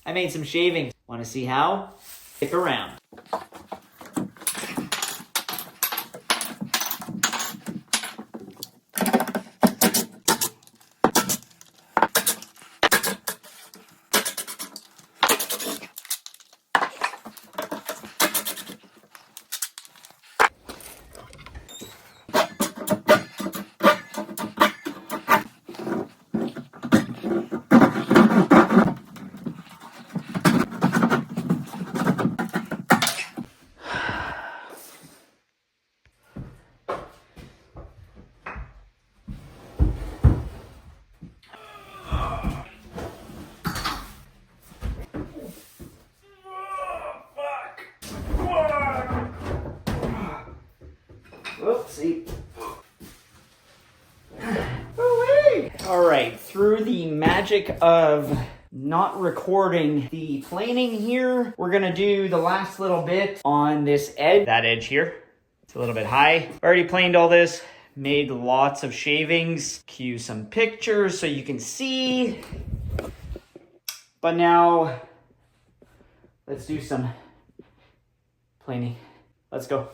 I made some shavings. Want to see how? Stick around. Whoopsie. Alright, through the magic of not recording the planing here, we're gonna do the last little bit on this edge. That edge here. It's a little bit high. Already planed all this, made lots of shavings, cue some pictures so you can see. But now, let's do some planing. Let's go.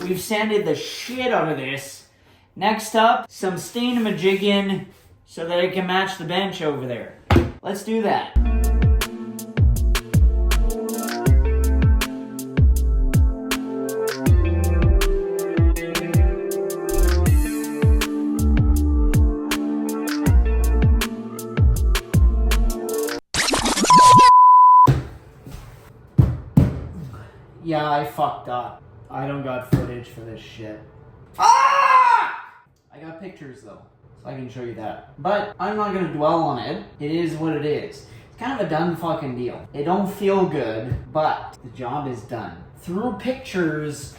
We've sanded the shit out of this. Next up, some stain-a-majiggin so that it can match the bench over there. Let's do that. Yeah, I fucked up. I don't got footage for this shit. Ah! I got pictures though, so I can show you that. But I'm not gonna dwell on it. It is what it is. It's kind of a done fucking deal. It don't feel good, but the job is done. Through pictures,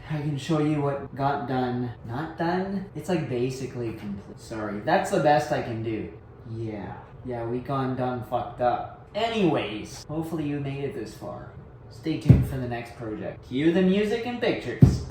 I can show you what got done. Not done? It's like basically complete. Sorry, that's the best I can do. Yeah, we gone done fucked up. Anyways, hopefully you made it this far. Stay tuned for the next project. Cue the music and pictures.